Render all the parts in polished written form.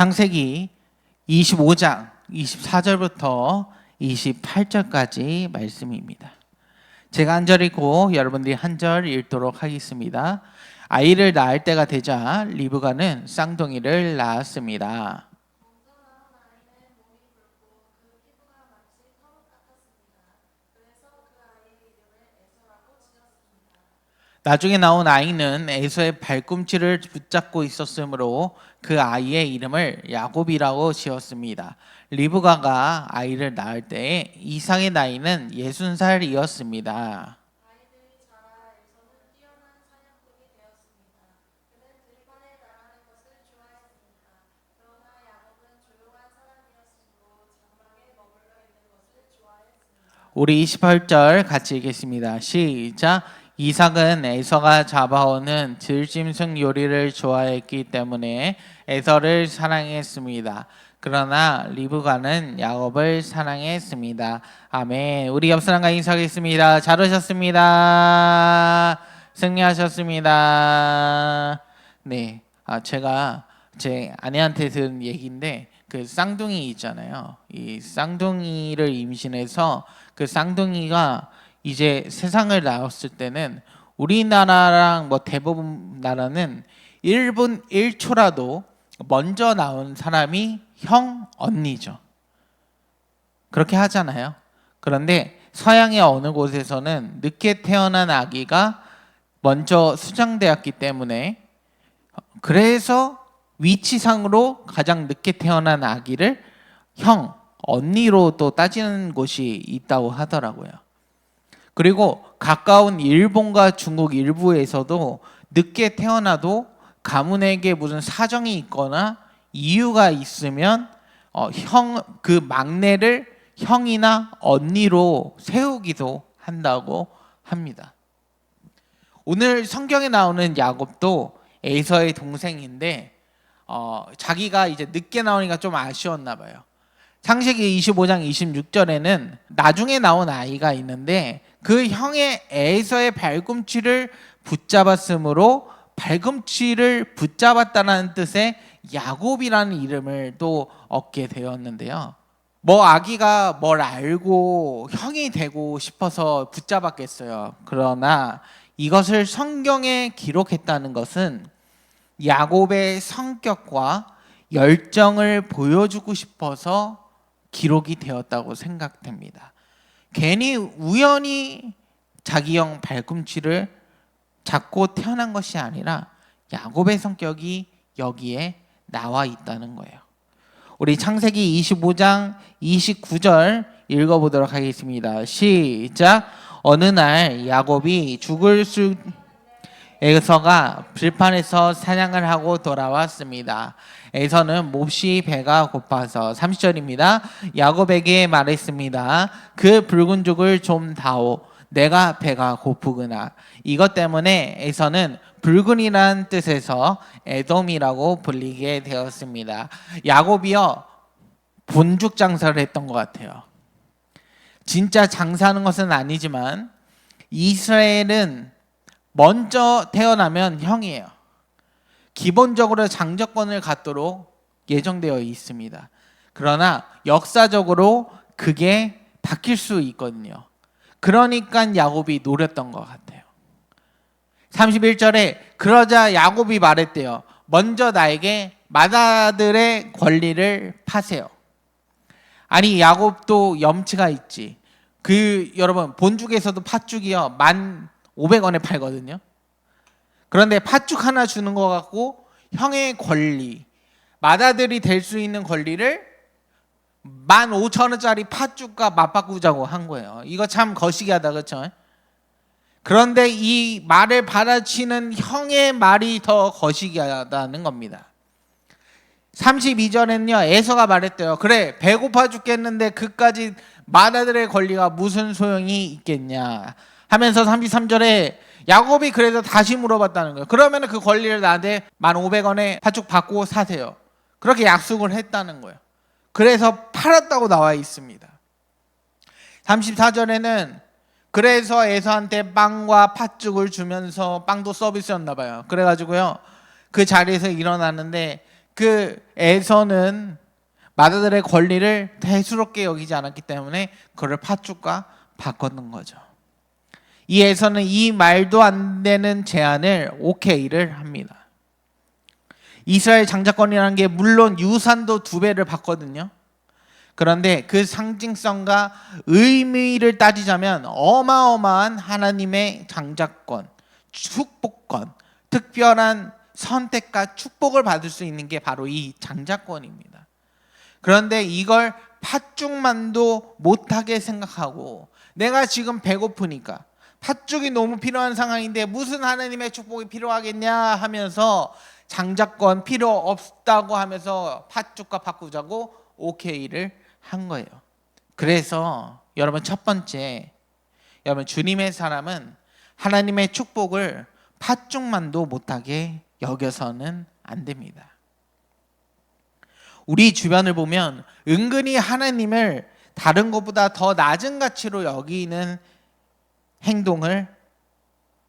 창세기 25장 24절부터 28절까지 말씀입니다. 제가 한 절 읽고 여러분들이 한 절 읽도록 하겠습니다. 아이를 낳을 때가 되자 리브가는 쌍둥이를 낳았습니다. 나중에 나온 아이는 에서의 발꿈치를 붙잡고 있었으므로 그 아이의 이름을 야곱이라고 지었습니다. 리브가가 아이를 낳을 때에 이삭의 나이는 60살이었습니다. 우리 28절 같이 읽겠습니다. 시작. 이삭은 에서가 잡아오는 들짐승 요리를 좋아했기 때문에 에서를 사랑했습니다. 그러나 리브가는 야곱을 사랑했습니다. 아멘. 우리 옆 사람과 인사하겠습니다. 잘 오셨습니다. 승리하셨습니다. 네, 제가 제 아내한테 들은 얘기인데 그 쌍둥이 있잖아요. 이 쌍둥이를 임신해서 그 쌍둥이가 이제 세상을 나왔을 때는 우리나라랑 뭐 대부분 나라는 1분 1초라도 먼저 나온 사람이 형, 언니죠. 그렇게 하잖아요. 그런데 서양의 어느 곳에서는 늦게 태어난 아기가 먼저 수장되었기 때문에 그래서 위치상으로 가장 늦게 태어난 아기를 형, 언니로 또 따지는 곳이 있다고 하더라고요. 그리고 가까운 일본과 중국 일부에서도 늦게 태어나도 가문에게 무슨 사정이 있거나 이유가 있으면 그 막내를 형이나 언니로 세우기도 한다고 합니다. 오늘 성경에 나오는 야곱도 에서의 동생인데 자기가 이제 늦게 나오니까 좀 아쉬웠나 봐요. 창세기 25장 26절에는 나중에 나온 아이가 있는데 그 형의 에서의 발꿈치를 붙잡았으므로 발꿈치를 붙잡았다는 뜻의 야곱이라는 이름을 또 얻게 되었는데요. 뭐 아기가 뭘 알고 형이 되고 싶어서 붙잡았겠어요. 그러나 이것을 성경에 기록했다는 것은 야곱의 성격과 열정을 보여주고 싶어서 기록이 되었다고 생각됩니다. 괜히 우연히 자기 형 발꿈치를 잡고 태어난 것이 아니라 야곱의 성격이 여기에 나와 있다는 거예요. 우리 창세기 25장 29절 읽어보도록 하겠습니다. 시작. 어느 날 야곱이 죽을 수 에서가 들판에서 사냥을 하고 돌아왔습니다. 에서는 몹시 배가 고파서 30절입니다. 야곱에게 말했습니다. 그 붉은 죽을 좀 다오. 내가 배가 고프구나. 이것 때문에 에서는 붉은이라는 뜻에서 에돔이라고 불리게 되었습니다. 야곱이요 본죽 장사를 했던 것 같아요. 진짜 장사하는 것은 아니지만 이스라엘은 먼저 태어나면 형이에요. 기본적으로 장자권을 갖도록 예정되어 있습니다. 그러나 역사적으로 그게 바뀔 수 있거든요. 그러니까 야곱이 노렸던 것 같아요. 31절에 그러자 야곱이 말했대요. 먼저 나에게 맏아들의 권리를 파세요. 아니 야곱도 염치가 있지. 여러분 본죽에서도 팥죽이요 1,500원에 팔거든요. 그런데 팥죽 하나 주는 것 같고 형의 권리, 맏아들이 될 수 있는 권리를 15,000원짜리 팥죽과 맞바꾸자고 한 거예요. 이거 참 거시기하다, 그렇죠? 그런데 이 말을 받아치는 형의 말이 더 거시기하다는 겁니다. 32절에는요 에서가 말했대요. 그래 배고파 죽겠는데 그까지 맏아들의 권리가 무슨 소용이 있겠냐 하면서 33절에 야곱이 그래서 다시 물어봤다는 거예요. 그러면 그 권리를 나한테 1,500원에 팥죽 받고 사세요. 그렇게 약속을 했다는 거예요. 그래서 팔았다고 나와 있습니다. 34절에는 그래서 에서한테 빵과 팥죽을 주면서 빵도 서비스였나 봐요. 그래가지고요 그 자리에서 일어나는데 그 에서는 마다들의 권리를 대수롭게 여기지 않았기 때문에 그를 팥죽과 바꿨는 거죠. 이 에서는 이 말도 안 되는 제안을 오케이를 합니다. 이스라엘 장자권이라는 게 물론 유산도 2배를 받거든요. 그런데 그 상징성과 의미를 따지자면 어마어마한 하나님의 장자권, 축복권, 특별한 선택과 축복을 받을 수 있는 게 바로 이 장자권입니다. 그런데 이걸 팥죽만도 못하게 생각하고 내가 지금 배고프니까 팥죽이 너무 필요한 상황인데 무슨 하나님의 축복이 필요하겠냐 하면서 장자권 필요 없다고 하면서 팥죽과 바꾸자고 오케이를 한 거예요. 그래서 여러분 첫 번째, 여러분 주님의 사람은 하나님의 축복을 팥죽만도 못하게 여겨서는 안 됩니다. 우리 주변을 보면 은근히 하나님을 다른 것보다 더 낮은 가치로 여기는 행동을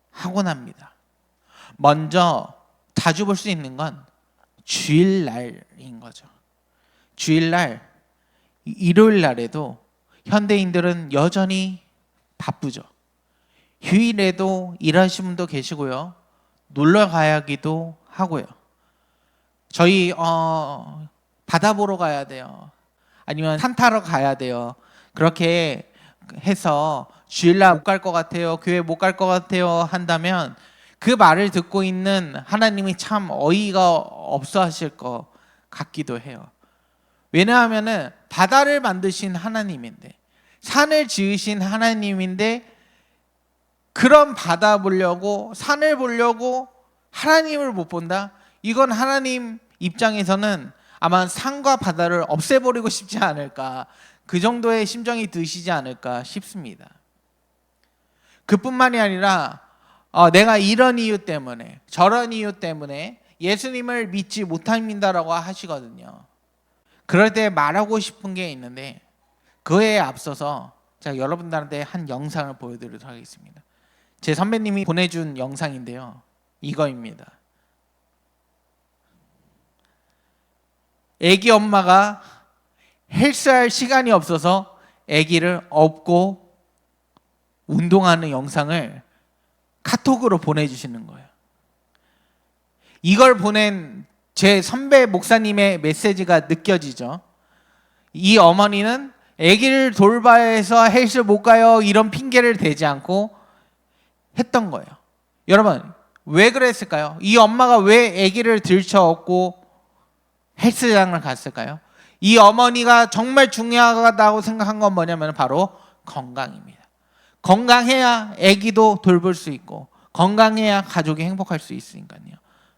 하곤 합니다. 먼저 자주 볼 수 있는 건 주일날인 거죠. 주일날, 일요일 날에도 현대인들은 여전히 바쁘죠. 휴일에도 일하시는 분도 계시고요. 놀러 가야기도 하고요. 저희 바다 보러 가야 돼요. 아니면 산 타러 가야 돼요. 그렇게 해서 주일날 못 갈 것 같아요. 교회 못 갈 것 같아요. 한다면 그 말을 듣고 있는 하나님이 참 어이가 없어 하실 것 같기도 해요. 왜냐하면 바다를 만드신 하나님인데, 산을 지으신 하나님인데, 그런 바다 보려고, 산을 보려고 하나님을 못 본다? 이건 하나님 입장에서는 아마 산과 바다를 없애버리고 싶지 않을까, 그 정도의 심정이 드시지 않을까 싶습니다. 그뿐만이 아니라 내가 이런 이유 때문에, 저런 이유 때문에 예수님을 믿지 못합니다라고 하시거든요. 그럴 때 말하고 싶은 게 있는데 그에 앞서서 제가 여러분들한테 한 영상을 보여드리도록 하겠습니다. 제 선배님이 보내준 영상인데요. 이거입니다. 애기 엄마가 헬스할 시간이 없어서 애기를 업고 운동하는 영상을 카톡으로 보내주시는 거예요. 이걸 보낸 제 선배 목사님의 메시지가 느껴지죠. 이 어머니는 아기를 돌봐야 해서 헬스 못 가요 이런 핑계를 대지 않고 했던 거예요. 여러분 왜 그랬을까요? 이 엄마가 왜 아기를 들쳐업고 헬스장을 갔을까요? 이 어머니가 정말 중요하다고 생각한 건 뭐냐면 바로 건강입니다. 건강해야 아기도 돌볼 수 있고 건강해야 가족이 행복할 수 있으니까요.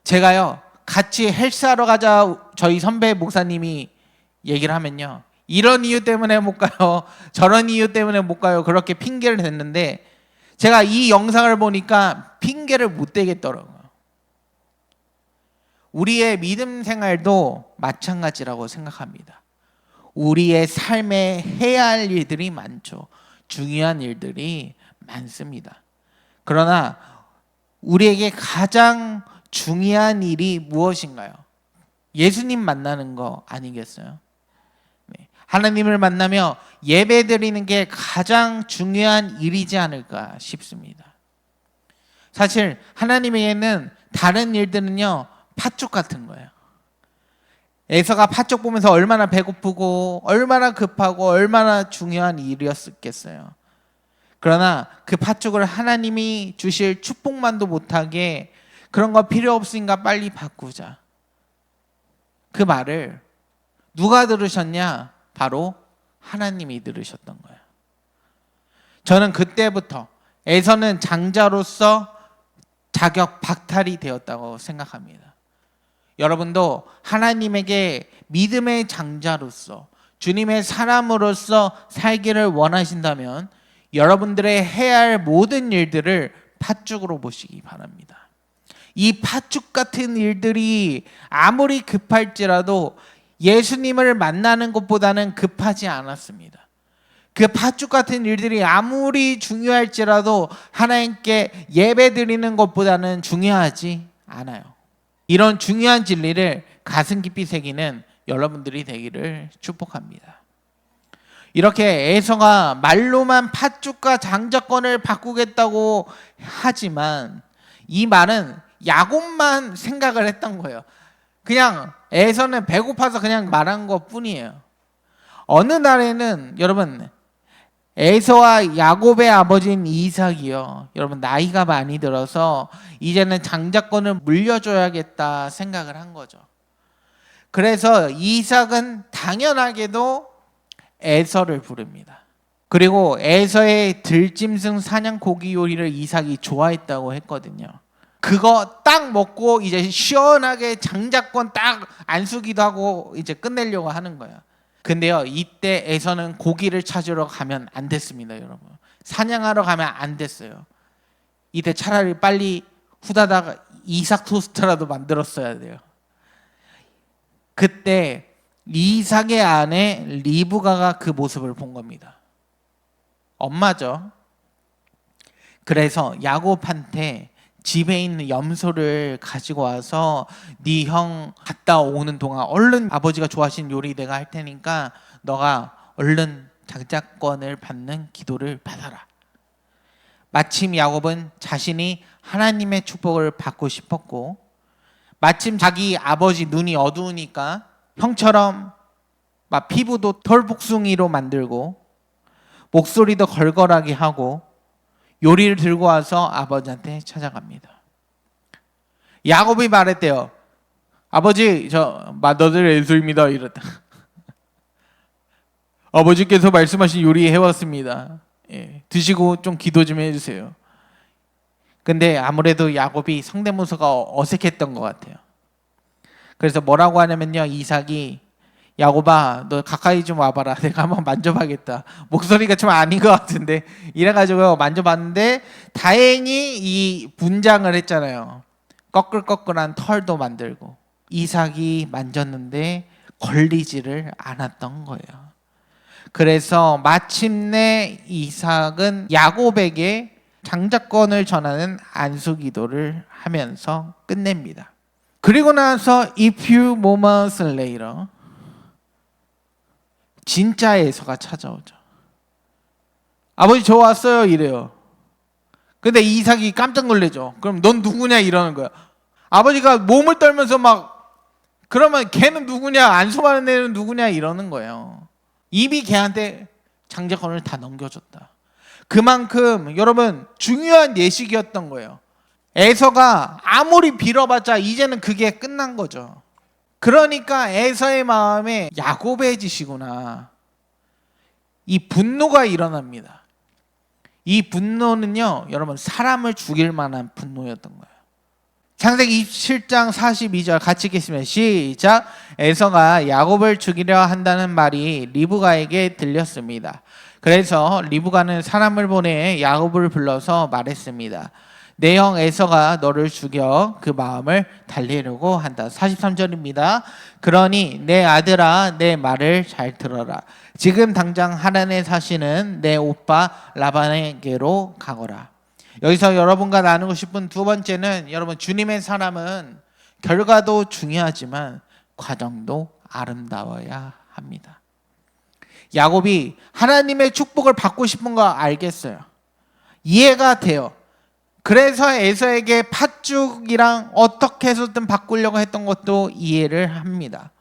제가요 같이 헬스하러 가자 저희 선배 목사님이 얘기를 하면요, 이런 이유 때문에 못 가요, 저런 이유 때문에 못 가요, 그렇게 핑계를 댔는데 제가 이 영상을 보니까 핑계를 못 대겠더라고요. 우리의 믿음 생활도 마찬가지라고 생각합니다. 우리의 삶에 해야 할 일들이 많죠. 중요한 일들이 많습니다. 그러나 우리에게 가장 중요한 일이 무엇인가요? 예수님 만나는 거 아니겠어요? 네. 하나님을 만나며 예배 드리는 게 가장 중요한 일이지 않을까 싶습니다. 사실 하나님에게는 다른 일들은요 팥죽 같은 거예요. 에서가 팥죽 보면서 얼마나 배고프고 얼마나 급하고 얼마나 중요한 일이었겠어요. 그러나 그 팥죽을 하나님이 주실 축복만도 못하게 그런 거 필요 없으니까 빨리 바꾸자. 그 말을 누가 들으셨냐? 바로 하나님이 들으셨던 거예요. 저는 그때부터 에서는 장자로서 자격 박탈이 되었다고 생각합니다. 여러분도 하나님에게 믿음의 장자로서 주님의 사람으로서 살기를 원하신다면 여러분들의 해야 할 모든 일들을 팥죽으로 보시기 바랍니다. 이 팥죽 같은 일들이 아무리 급할지라도 예수님을 만나는 것보다는 급하지 않았습니다. 그 팥죽 같은 일들이 아무리 중요할지라도 하나님께 예배 드리는 것보다는 중요하지 않아요. 이런 중요한 진리를 가슴 깊이 새기는 여러분들이 되기를 축복합니다. 이렇게 에서가 말로만 팥죽과 장자권을 바꾸겠다고 하지만 이 말은 야곱만 생각을 했던 거예요. 그냥 에서는 배고파서 그냥 말한 것 뿐이에요. 어느 날에는 여러분 에서와 야곱의 아버지인 이삭이요, 여러분 나이가 많이 들어서 이제는 장자권을 물려줘야겠다 생각을 한 거죠. 그래서 이삭은 당연하게도 에서를 부릅니다. 그리고 에서의 들짐승 사냥 고기 요리를 이삭이 좋아했다고 했거든요. 그거 딱 먹고 이제 시원하게 장자권 딱 안수기도 하고 이제 끝내려고 하는 거야. 근데요, 이때 에서는 고기를 찾으러 가면 안 됐습니다, 여러분. 사냥하러 가면 안 됐어요. 이때 차라리 빨리 후다닥 이삭 토스트라도 만들었어야 돼요. 그때 이삭의 아내 리브가가 그 모습을 본 겁니다. 엄마죠. 그래서 야곱한테 집에 있는 염소를 가지고 와서 네 형 갔다 오는 동안 얼른 아버지가 좋아하시는 요리 내가 할 테니까 너가 얼른 장자권을 받는 기도를 받아라. 마침 야곱은 자신이 하나님의 축복을 받고 싶었고, 마침 자기 아버지 눈이 어두우니까 형처럼 막 피부도 털복숭이로 만들고 목소리도 걸걸하게 하고 요리를 들고 와서 아버지한테 찾아갑니다. 야곱이 말했대요. 아버지, 저 맏아들 에서입니다. 이랬다. 아버지께서 말씀하신 요리 해왔습니다. 예, 드시고 좀 기도 좀 해주세요. 근데 아무래도 야곱이 성대모사가 어색했던 것 같아요. 그래서 뭐라고 하냐면요, 이삭이 야곱아 너 가까이 좀 와봐라. 내가 한번 만져봐야겠다. 목소리가 좀 아닌 것 같은데 이래가지고 만져봤는데 다행히 이 분장을 했잖아요. 꺼끌꺼끌한 털도 만들고 이삭이 만졌는데 걸리지를 않았던 거예요. 그래서 마침내 이삭은 야곱에게 장자권을 전하는 안수기도를 하면서 끝냅니다. 그리고 나서 a few moments later 진짜 에서가 찾아오죠. 아버지 저 왔어요 이래요. 근데 이삭이 깜짝 놀래죠. 그럼 넌 누구냐 이러는 거야. 아버지가 몸을 떨면서 막 그러면 걔는 누구냐, 안수받는 애는 누구냐 이러는 거예요. 이미 걔한테 장자권을 다 넘겨줬다. 그만큼 여러분 중요한 예식이었던 거예요. 에서가 아무리 빌어봤자 이제는 그게 끝난 거죠. 그러니까 에서의 마음에 야곱해지시구나, 이 분노가 일어납니다. 이 분노는요, 여러분 사람을 죽일 만한 분노였던 거예요. 창세기 27장 42절 같이 읽겠습니다. 시작. 에서가 야곱을 죽이려 한다는 말이 리브가에게 들렸습니다. 그래서 리브가는 사람을 보내 야곱을 불러서 말했습니다. 내 형 에서가 너를 죽여 그 마음을 달래려고 한다. 43절입니다. 그러니 내 아들아 내 말을 잘 들어라. 지금 당장 하란에 사시는 내 오빠 라반에게로 가거라. 여기서 여러분과 나누고 싶은 두 번째는, 여러분 주님의 사람은 결과도 중요하지만 과정도 아름다워야 합니다. 야곱이 하나님의 축복을 받고 싶은 거 알겠어요. 이해가 돼요. 그래서 에서에게 팥죽이랑 어떻게 해서든 바꾸려고 했던 것도 이해를 합니다.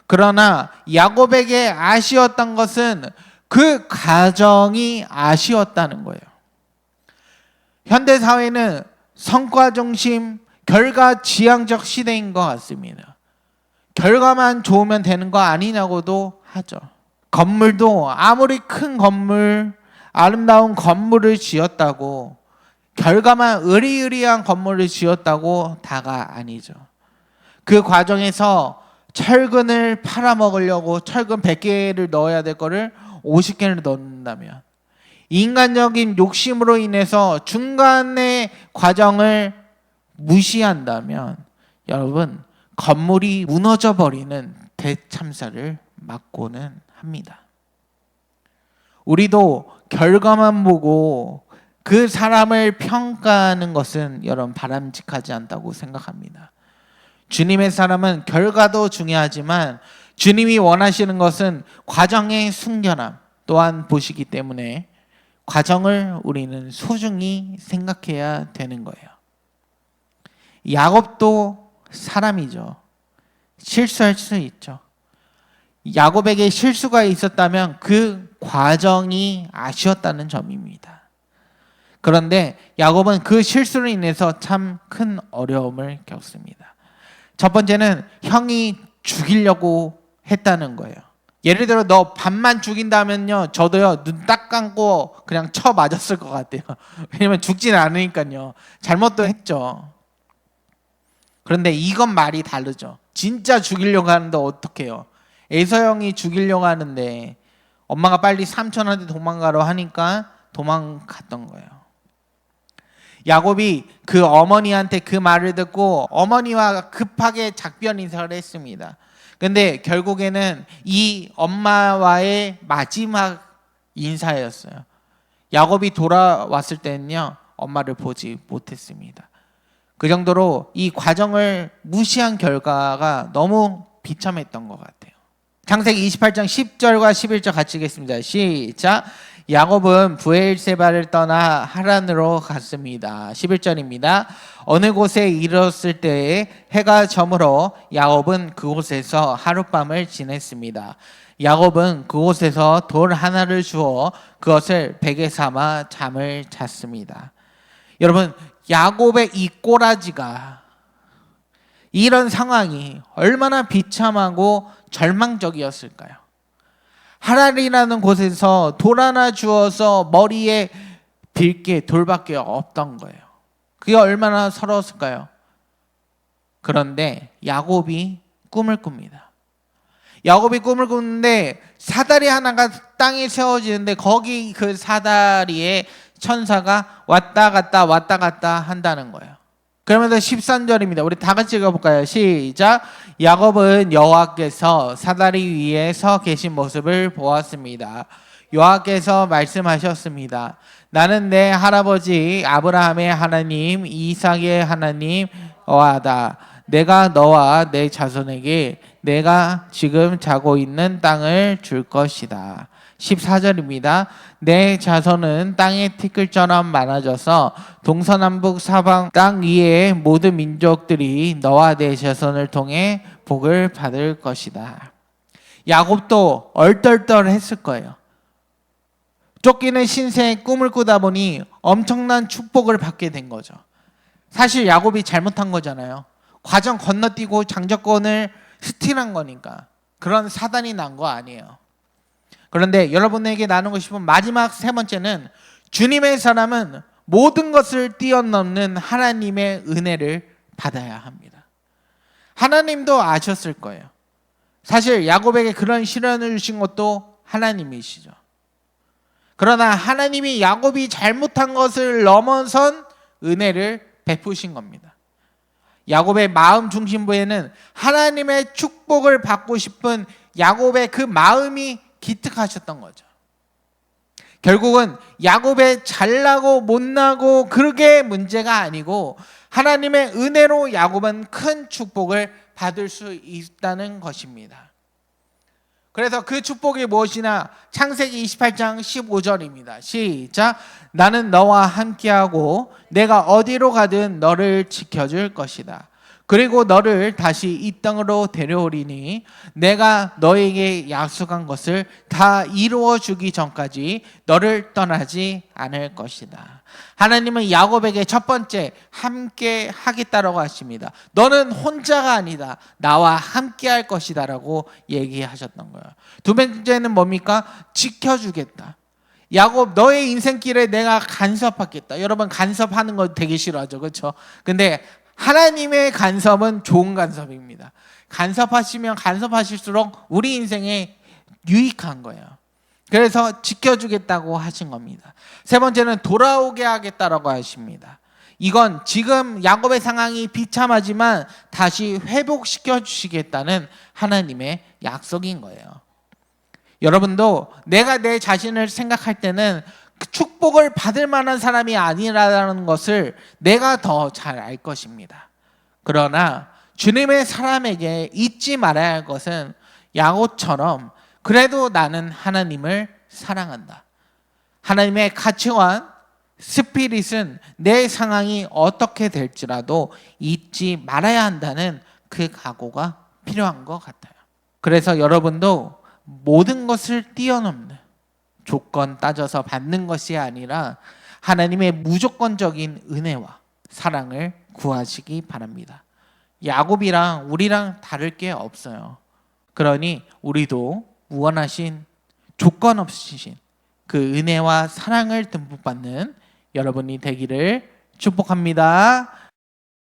그러나 야곱에게 아쉬웠던 것은 그 과정이 아쉬웠다는 거예요. 현대사회는 성과 중심, 결과 지향적 시대인 것 같습니다. 결과만 좋으면 되는 거 아니냐고도 하죠. 건물도 아무리 큰 건물, 아름다운 건물을 지었다고 결과만 으리으리한 건물을 지었다고 다가 아니죠. 그 과정에서 철근을 팔아먹으려고 철근 100개를 넣어야 될 거를 50개를 넣는다면, 인간적인 욕심으로 인해서 중간의 과정을 무시한다면 여러분 건물이 무너져 버리는 대참사를 맞고는 합니다. 우리도 결과만 보고 그 사람을 평가하는 것은 여러분 바람직하지 않다고 생각합니다. 주님의 사람은 결과도 중요하지만 주님이 원하시는 것은 과정의 순결함 또한 보시기 때문에 과정을 우리는 소중히 생각해야 되는 거예요. 야곱도 사람이죠. 실수할 수 있죠. 야곱에게 실수가 있었다면 그 과정이 아쉬웠다는 점입니다. 그런데 야곱은 그 실수로 인해서 참 큰 어려움을 겪습니다. 첫 번째는 형이 죽이려고 했다는 거예요. 예를 들어 너 반만 죽인다면요, 저도요 눈 딱 감고 그냥 쳐 맞았을 것 같아요. 왜냐면 죽진 않으니까요. 잘못도 했죠. 그런데 이건 말이 다르죠. 진짜 죽이려고 하는데 어떡해요. 에서 형이 죽이려고 하는데 엄마가 빨리 삼촌한테 도망가러 하니까 도망갔던 거예요. 야곱이 그 어머니한테 그 말을 듣고 어머니와 급하게 작별 인사를 했습니다. 근데 결국에는 이 엄마와의 마지막 인사였어요. 야곱이 돌아왔을 때는요, 엄마를 보지 못했습니다. 그 정도로 이 과정을 무시한 결과가 너무 비참했던 것 같아요. 창세기 28장 10절과 11절 같이 읽겠습니다. 시작. 야곱은 브엘세바를 떠나 하란으로 갔습니다. 11절입니다. 어느 곳에 이르렀을 때에 해가 저물어 야곱은 그곳에서 하룻밤을 지냈습니다. 야곱은 그곳에서 돌 하나를 주어 그것을 베개 삼아 잠을 잤습니다. 여러분, 야곱의 이 꼬라지가, 이런 상황이 얼마나 비참하고 절망적이었을까요? 하란이라는 곳에서 돌 하나 주어서 머리에 빌 게 돌밖에 없던 거예요. 그게 얼마나 서러웠을까요? 그런데 야곱이 꿈을 꿉니다. 야곱이 꿈을 꾸는데 사다리 하나가 땅에 세워지는데 거기 그 사다리에 천사가 왔다 갔다 한다는 거예요. 그러면서 13절입니다. 우리 다 같이 읽어볼까요? 시작. 야곱은 여호와께서 사다리 위에 서 계신 모습을 보았습니다. 여호와께서 말씀하셨습니다. 나는 내 할아버지 아브라함의 하나님, 이삭의 하나님 여호와다. 내가 너와 내 자손에게 내가 지금 자고 있는 땅을 줄 것이다. 14절입니다. 내 자손은 땅의 티끌처럼 많아져서 동서남북 사방 땅 위의 모든 민족들이 너와 내 자손을 통해 복을 받을 것이다. 야곱도 얼떨떨했을 거예요. 쫓기는 신세의 꿈을 꾸다 보니 엄청난 축복을 받게 된 거죠. 사실 야곱이 잘못한 거잖아요. 과정 건너뛰고 장자권을 스틸한 거니까. 그런 사단이 난 거 아니에요. 그런데 여러분에게 나누고 싶은 마지막 세 번째는, 주님의 사람은 모든 것을 뛰어넘는 하나님의 은혜를 받아야 합니다. 하나님도 아셨을 거예요. 사실 야곱에게 그런 시련을 주신 것도 하나님이시죠. 그러나 하나님이 야곱이 잘못한 것을 넘어선 은혜를 베푸신 겁니다. 야곱의 마음 중심부에는 하나님의 축복을 받고 싶은 야곱의 그 마음이 기특하셨던 거죠. 결국은 야곱의 잘나고 못나고 그게 문제가 아니고 하나님의 은혜로 야곱은 큰 축복을 받을 수 있다는 것입니다. 그래서 그 축복이 무엇이냐? 창세기 28장 15절입니다. 시작. 나는 너와 함께하고 내가 어디로 가든 너를 지켜줄 것이다. 그리고 너를 다시 이 땅으로 데려오리니 내가 너에게 약속한 것을 다 이루어 주기 전까지 너를 떠나지 않을 것이다. 하나님은 야곱에게 첫 번째 함께 하겠다라고 하십니다. 너는 혼자가 아니다. 나와 함께 할 것이다 라고 얘기하셨던 거예요. 두 번째는 뭡니까? 지켜주겠다. 야곱, 너의 인생길에 내가 간섭하겠다. 여러분 간섭하는 거 되게 싫어하죠, 그렇죠? 근데 하나님의 간섭은 좋은 간섭입니다. 간섭하시면 간섭하실수록 우리 인생에 유익한 거예요. 그래서 지켜주겠다고 하신 겁니다. 세 번째는 돌아오게 하겠다라고 하십니다. 이건 지금 야곱의 상황이 비참하지만 다시 회복시켜 주시겠다는 하나님의 약속인 거예요. 여러분도 내가 내 자신을 생각할 때는 그 축복을 받을 만한 사람이 아니라는 것을 내가 더 잘 알 것입니다. 그러나 주님의 사람에게 잊지 말아야 할 것은 야곱처럼 그래도 나는 하나님을 사랑한다. 하나님의 가치관, 스피릿은 내 상황이 어떻게 될지라도 잊지 말아야 한다는 그 각오가 필요한 것 같아요. 그래서 여러분도 모든 것을 뛰어넘는 조건 따져서 받는 것이 아니라 하나님의 무조건적인 은혜와 사랑을 구하시기 바랍니다. 야곱이랑 우리랑 다를 게 없어요. 그러니 우리도 무한하신 조건 없으신 그 은혜와 사랑을 듬뿍 받는 여러분이 되기를 축복합니다.